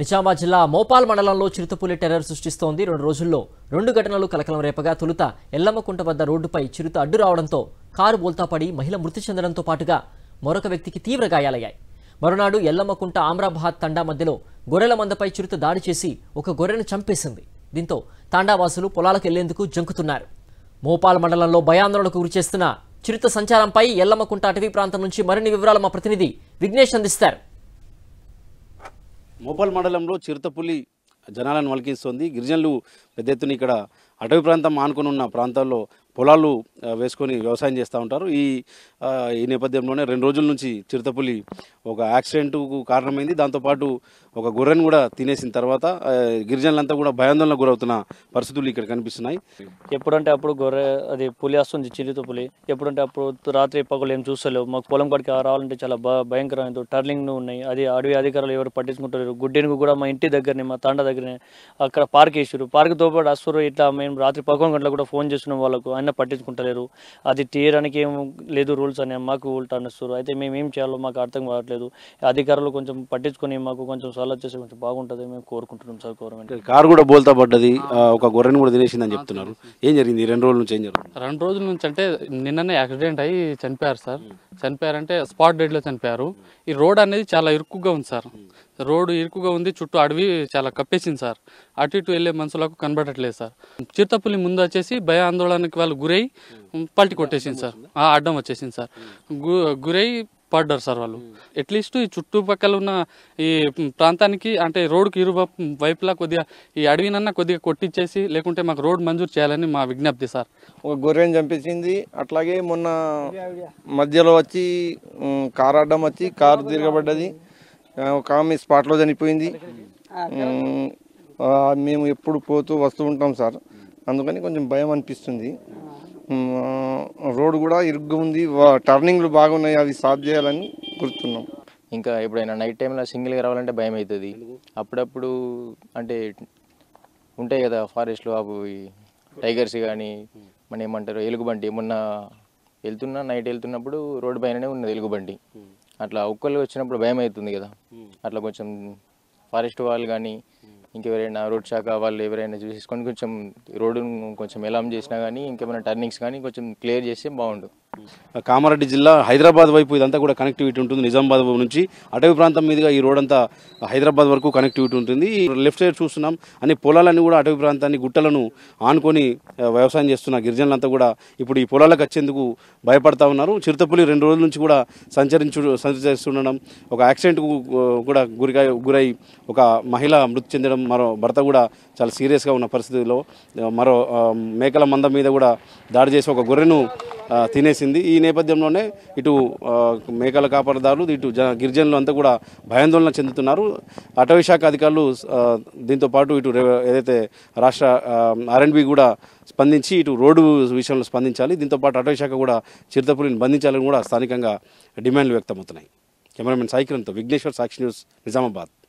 నిజామాబాద్ జిల్లా మోపాల్ మండలంలో చిరుతపులి టెర్రర్ సృష్టిస్తోంది. 2 రోజుల్లో 2 ఘటనలు కలకలం రేపగా తొలుత ఎల్లమ్మకుంట వద్ద రోడ్డుపై చిరుత అడ్డు రావడంతో కారు బోల్తా పడి మహిళ మృతి చెందడంతో పాటుగా మరొక వ్యక్తికి తీవ్ర గాయాలయ్యాయి. మరునాడు ఎల్లమ్మకుంట ఆమ్రాబాద్ తండా మధ్యలో గొర్రెల మందపై చిరుత దాడి చేసి ఒక గొర్రెను చంపేసింది. దీంతో తాండావాసులు పొలాలకు వెళ్లేందుకు జంకుతున్నారు. మోపాల్ మండలంలో భయాందోళనకు గురిచేస్తున్న చిరుత సంచారంపై ఎల్లమ్మకుంట అటవీ ప్రాంతం నుంచి మరిన్ని వివరాలు మా ప్రతినిధి విఘ్నేష్ అందిస్తారు. మోపాల్ మండలంలో చిరుతపులి జనాలను వలికిస్తోంది. గిరిజనులు పెద్ద ఎత్తున ఇక్కడ అటవీ ప్రాంతం ఆనుకొని ఉన్న ప్రాంతాల్లో పొలాలు వేసుకొని వ్యవసాయం చేస్తూ ఉంటారు. ఈ నేపథ్యంలోనే 2 రోజుల నుంచి చిరుతపులి ఒక యాక్సిడెంట్కు కారణమైంది. దాంతోపాటు ఒక గొర్రెను కూడా తినేసిన తర్వాత గిరిజనులంతా కూడా భయాందోళనకు గురవుతున్న పరిస్థితులు ఇక్కడ కనిపిస్తున్నాయి. ఎప్పుడంటే అప్పుడు గొర్రె అది పులి వస్తుంది, చిరుతపులి. ఎప్పుడంటే అప్పుడు రాత్రి పగలు ఏం చూస్తలేవు. మాకు పొలం కాడికి రావాలంటే చాలా భయంకరమైన టర్నింగ్ ఉన్నాయి. అది అడవి అధికారులు ఎవరు పట్టించుకుంటారు. గుడ్డెనుగు కూడా మా ఇంటి దగ్గరనే, మా తాండా దగ్గరనే అక్కడ పార్క్ వేసారు. పార్క్తో పాటు అసలు ఇట్లా మేము రాత్రి 11 గంటలకు కూడా ఫోన్ చేస్తున్నాం వాళ్ళకు, అయినా పట్టించుకుంటలేరు. అది తీయడానికి ఏం లేదు రూల్స్ అని మాకు ఉల్టా అనిస్తారు. అయితే మేము ఏం చేయాలో మాకు అర్థం కావట్లేదు. అధికారులు కొంచెం పట్టించుకొని మాకు కొంచెం సలహా చేస్తే కొంచెం బాగుంటుంది మేము కోరుకుంటున్నాం సార్. గవర్నమెంట్ కారు కూడా బోల్తా పడ్డది, ఒక గొర్రెను కూడా తినేసిందని చెప్తున్నారు. ఏం జరిగింది 2 రోజుల నుంచి? ఏం జరుగుతుంది? 2 రోజుల నుంచి అంటే నిన్ననే యాక్సిడెంట్ అయ్యి చనిపోయారు సార్. చనిపోయారంటే స్పాట్ డెడ్లో చనిపోయారు. ఈ రోడ్ అనేది చాలా ఇరుకుగా ఉంది సార్. రోడ్డు ఇరుకుగా ఉంది, చుట్టూ అడవి చాలా కప్పేసింది సార్. అటు ఇటు వెళ్ళే మనుషులకు కనబడట్లేదు సార్. చిరుతపులి ముందు వచ్చేసి భయ ఆందోళనకి వాళ్ళు గురై పల్టి కొట్టేసింది సార్. అడ్డం వచ్చేసింది సార్. గురై పడ్డారు సార్ వాళ్ళు. అట్లీస్ట్ ఈ చుట్టుపక్కల ఉన్న ఈ ప్రాంతానికి అంటే రోడ్డుకి ఇరు వైపులా కొద్దిగా ఈ అడవినన్నా కొద్దిగా కొట్టించేసి లేకుంటే మాకు రోడ్ మంజూరు చేయాలని మా విజ్ఞప్తి సార్. ఒక గొర్రెని చంపేసింది. అట్లాగే మొన్న మధ్యలో వచ్చి కారు అడ్డం వచ్చి కారు తిరగబడ్డది. ఒక ఆమె స్పాట్లో చనిపోయింది. మేము ఎప్పుడు పోతూ వస్తూ ఉంటాం సార్, అందుకని కొంచెం భయం అనిపిస్తుంది. రోడ్డు కూడా ఇరుగ్గా ఉంది, టర్నింగ్లు బాగున్నాయి, అవి సాఫ్ చేయాలని కోరుతున్నాం. ఇంకా ఎప్పుడైనా నైట్ టైంలో సింగిల్గా రావాలంటే భయం అవుతుంది. అప్పుడప్పుడు అంటే ఉంటాయి కదా ఫారెస్ట్లో అవి టైగర్స్ కానీ మన ఏమంటారు ఎలుగుబంటి. మొన్న నైట్ వెళ్తున్నప్పుడు రోడ్డు పైననే ఉన్నది ఎలుగుబంటి. అట్లా ఒక్కళ్ళు వచ్చినప్పుడు భయం అవుతుంది కదా. అట్లా కొంచెం ఫారెస్ట్ వాళ్ళు కానీ ఇంకెవరైనా రోడ్ శాఖ వాళ్ళు ఎవరైనా చూసేసుకొని కొంచెం రోడ్డును కొంచెం ఎలాం చేసినా కానీ ఇంకేమైనా టర్నింగ్స్ కానీ కొంచెం క్లియర్ చేస్తే బాగుండు. కామారెడ్డి జిల్లా హైదరాబాద్ వైపు ఇదంతా కూడా కనెక్టివిటీ ఉంటుంది. నిజామాబాద్ నుంచి అటవీ ప్రాంతం మీదుగా ఈ రోడ్ అంతా హైదరాబాద్ వరకు కనెక్టివిటీ ఉంటుంది. లెఫ్ట్ సైడ్ చూస్తున్నాం అన్ని పొలాలన్నీ కూడా అటవీ ప్రాంతాన్ని గుట్టలను ఆనుకొని వ్యవసాయం చేస్తున్న గిరిజనులంతా కూడా ఇప్పుడు ఈ పొలాలకు వచ్చేందుకు భయపడతా ఉన్నారు. చిరుతపులి 2 రోజుల నుంచి కూడా సంచరిస్తుండడం, ఒక యాక్సిడెంట్కు కూడా గురై ఒక మహిళ మృతి చెందడం, మరో భర్త కూడా చాలా సీరియస్గా ఉన్న పరిస్థితిలో మరో మేకల మంద మీద కూడా దాడి చేసి ఒక గొర్రెను తినేసింది. ఈ నేపథ్యంలోనే ఇటు మేకల కాపరిదారులు ఇటు గిరిజనులు అంతా కూడా భయాందోళన చెందుతున్నారు. అటవీ శాఖ అధికారులు దీంతో పాటు ఇటు ఏదైతే రాష్ట్ర R&B కూడా స్పందించి ఇటు రోడ్డు విషయంలో స్పందించాలి. దీంతో పాటు అటవీ శాఖ కూడా చిరుతపులిని బంధించాలని కూడా స్థానికంగా డిమాండ్లు వ్యక్తమవుతున్నాయి. కెమెరామెన్ సాయి కిరణ్తో విఘ్నేశ్వర్, సాక్షి న్యూస్, నిజామాబాద్.